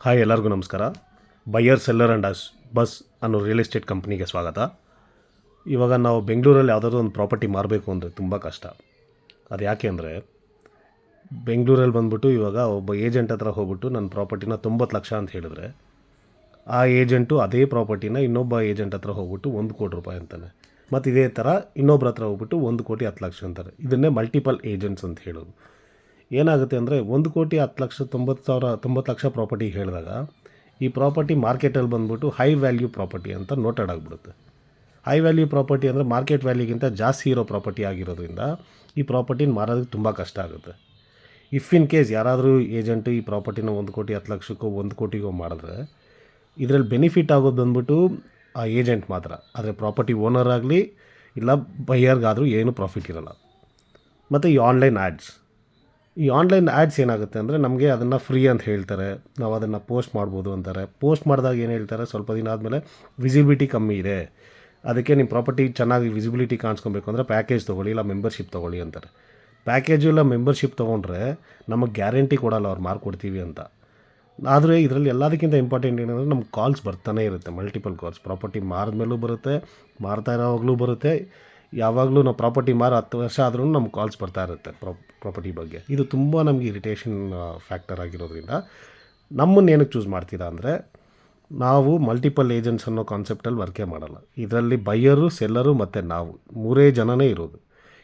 Hi, ಎಲ್ಲರಿಗೂ ನಮಸ್ಕಾರ. ಬಯ್ಯರ್ seller and bus ಅನ್ನೋ ರಿಯಲ್ ಎಸ್ಟೇಟ್ ಕಂಪ್ನಿಗೆ ಸ್ವಾಗತ. ಇವಾಗ ನಾವು ಬೆಂಗಳೂರಲ್ಲಿ ಯಾವುದಾದ್ರೂ ಒಂದು ಪ್ರಾಪರ್ಟಿ ಮಾರಬೇಕು ಅಂದರೆ ತುಂಬ ಕಷ್ಟ. ಅದು ಯಾಕೆ ಅಂದರೆ, ಬೆಂಗಳೂರಲ್ಲಿ ಬಂದುಬಿಟ್ಟು ಇವಾಗ ಒಬ್ಬ ಏಜೆಂಟ್ ಹತ್ರ ಹೋಗ್ಬಿಟ್ಟು ನನ್ನ ಪ್ರಾಪರ್ಟಿನ 90 ಲಕ್ಷ ಅಂತ ಹೇಳಿದ್ರೆ, ಆ ಏಜೆಂಟು ಅದೇ ಪ್ರಾಪರ್ಟಿನ ಇನ್ನೊಬ್ಬ ಏಜೆಂಟ್ ಹತ್ರ ಹೋಗ್ಬಿಟ್ಟು 1 ಕೋಟಿ ರೂಪಾಯಿ ಅಂತಾನೆ. ಮತ್ತು ಇದೇ ಥರ ಇನ್ನೊಬ್ಬರ ಹತ್ರ ಹೋಗ್ಬಿಟ್ಟು 1 ಕೋಟಿ 10 ಲಕ್ಷ ಅಂತಾರೆ. ಇದನ್ನೇ ಮಲ್ಟಿಪಲ್ ಏಜೆಂಟ್ಸ್ ಅಂತ ಹೇಳೋದು. ಏನಾಗುತ್ತೆ ಅಂದರೆ, 1 ಕೋಟಿ 10 ಲಕ್ಷ 90 ಲಕ್ಷ ಪ್ರಾಪರ್ಟಿ ಹೇಳಿದಾಗ ಈ ಪ್ರಾಪರ್ಟಿ ಮಾರ್ಕೆಟಲ್ಲಿ ಬಂದುಬಿಟ್ಟು ಹೈ ವ್ಯಾಲ್ಯೂ ಪ್ರಾಪರ್ಟಿ ಅಂತ ನೋಟೆಡ್ ಆಗಿಬಿಡುತ್ತೆ. ಹೈ ವ್ಯಾಲ್ಯೂ ಪ್ರಾಪರ್ಟಿ ಅಂದರೆ ಮಾರ್ಕೆಟ್ ವ್ಯಾಲ್ಯೂಗಿಂತ ಜಾಸ್ತಿ ಇರೋ ಪ್ರಾಪರ್ಟಿ ಆಗಿರೋದ್ರಿಂದ ಈ ಪ್ರಾಪರ್ಟಿನ ಮಾರೋದಕ್ಕೆ ತುಂಬ ಕಷ್ಟ ಆಗುತ್ತೆ. ಇಫ್ ಇನ್ ಕೇಸ್ ಯಾರಾದರೂ ಏಜೆಂಟು ಈ ಪ್ರಾಪರ್ಟಿನ 1 ಕೋಟಿ 10 ಲಕ್ಷಕ್ಕೋ 1 ಕೋಟಿಗೋ ಮಾಡಿದ್ರೆ, ಇದರಲ್ಲಿ ಬೆನಿಫಿಟ್ ಆಗೋದು ಬಂದ್ಬಿಟ್ಟು ಆ ಏಜೆಂಟ್ ಮಾತ್ರ. ಆದರೆ ಪ್ರಾಪರ್ಟಿ ಓನರ್ ಆಗಲಿ ಇಲ್ಲ ಬೈಯರ್ಗಾದರೂ ಏನು ಪ್ರಾಫಿಟ್ ಇರೋಲ್ಲ. ಮತ್ತು ಈ ಆನ್ಲೈನ್ ಆ್ಯಡ್ಸ್ ಏನಾಗುತ್ತೆ ಅಂದರೆ, ನಮಗೆ ಅದನ್ನು ಫ್ರೀ ಅಂತ ಹೇಳ್ತಾರೆ, ನಾವು ಅದನ್ನು ಪೋಸ್ಟ್ ಮಾಡ್ಬೋದು ಅಂತಾರೆ. ಪೋಸ್ಟ್ ಮಾಡಿದಾಗ ಏನು ಹೇಳ್ತಾರೆ, ಸ್ವಲ್ಪ ದಿನ ಆದಮೇಲೆ ವಿಸಿಬಿಲಿಟಿ ಕಮ್ಮಿ ಇದೆ, ಅದಕ್ಕೆ ನಿಮ್ಮ ಪ್ರಾಪರ್ಟಿ ಚೆನ್ನಾಗಿ ವಿಸಿಬಿಲಿಟಿ ಕಾಣಿಸ್ಕೊಬೇಕು ಅಂದರೆ ಪ್ಯಾಕೇಜ್ ತೊಗೊಳ್ಳಿ ಇಲ್ಲ ಮೆಂಬರ್ಶಿಪ್ ತೊಗೊಳ್ಳಿ ಅಂತಾರೆ. ಪ್ಯಾಕೇಜು ಇಲ್ಲ ಮೆಂಬರ್ಶಿಪ್ ತೊಗೊಂಡ್ರೆ ನಮಗೆ ಗ್ಯಾರಂಟಿ ಕೊಡೋಲ್ಲ ಅವ್ರು ಮಾರ್ಕೊಡ್ತೀವಿ ಅಂತ. ಆದರೆ ಇದರಲ್ಲಿ ಎಲ್ಲದಕ್ಕಿಂತ ಇಂಪಾರ್ಟೆಂಟ್ ಏನಂದರೆ, ನಮ್ಗೆ ಕಾಲ್ಸ್ ಬರ್ತಾನೆ ಇರುತ್ತೆ, ಮಲ್ಟಿಪಲ್ ಕಾಲ್ಸ್. ಪ್ರಾಪರ್ಟಿ ಮಾರಿದ್ಮೇಲೂ ಬರುತ್ತೆ, ಮಾರ್ತಾ ಇರೋವಾಗಲೂ ಬರುತ್ತೆ. ಯಾವಾಗಲೂ ನಾವು ಪ್ರಾಪರ್ಟಿ 10 ವರ್ಷ ಆದ್ರೂ ನಮ್ಗೆ ಕಾಲ್ಸ್ ಬರ್ತಾ ಇರುತ್ತೆ ಪ್ರಾಪರ್ಟಿ ಬಗ್ಗೆ. ಇದು ತುಂಬ ನಮಗೆ ಇರಿಟೇಷನ್ ಫ್ಯಾಕ್ಟರ್ ಆಗಿರೋದ್ರಿಂದ ನಮ್ಮನ್ನು ಏನಕ್ಕೆ ಚೂಸ್ ಮಾಡ್ತೀರಾ ಅಂದರೆ, ನಾವು ಮಲ್ಟಿಪಲ್ ಏಜೆಂಟ್ಸ್ ಅನ್ನೋ ಕಾನ್ಸೆಪ್ಟಲ್ಲಿ ವರ್ಕೇ ಮಾಡಲ್ಲ. ಇದರಲ್ಲಿ ಬೈಯರು, ಸೆಲ್ಲರು ಮತ್ತು ನಾವು 3 ಜನನೇ ಇರೋದು.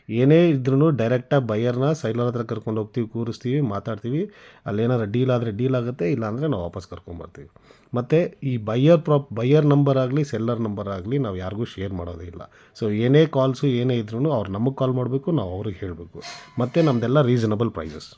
ಏನೇ ಇದ್ರೂ ಡೈರೆಕ್ಟಾಗಿ ಬೈಯರ್ನ ಸೆಲ್ಲರ್ ಹತ್ರ ಕರ್ಕೊಂಡು ಹೋಗ್ತೀವಿ, ಕೂರಿಸ್ತೀವಿ, ಮಾತಾಡ್ತೀವಿ. ಅಲ್ಲೇನಾದ್ರು ಡೀಲ್ ಆದರೆ ಡೀಲ್ ಆಗುತ್ತೆ, ಇಲ್ಲಾಂದರೆ ನಾವು ವಾಪಸ್ ಕರ್ಕೊಂಬರ್ತೀವಿ. ಮತ್ತು ಈ ಬೈಯರ್ ನಂಬರ್ ಆಗಲಿ ಸೆಲ್ಲರ್ ನಂಬರ್ ಆಗಲಿ ನಾವು ಯಾರಿಗೂ ಶೇರ್ ಮಾಡೋದೇ ಇಲ್ಲ. ಸೊ ಏನೇ ಕಾಲ್ಸು ಏನೇ ಇದ್ರೂ ಅವ್ರು ನಮಗೆ ಕಾಲ್ ಮಾಡಬೇಕು, ನಾವು ಅವ್ರಿಗೆ ಹೇಳಬೇಕು. ಮತ್ತು ನಮ್ಮದೆಲ್ಲ ರೀಸನಬಲ್ ಪ್ರೈಸಸ್.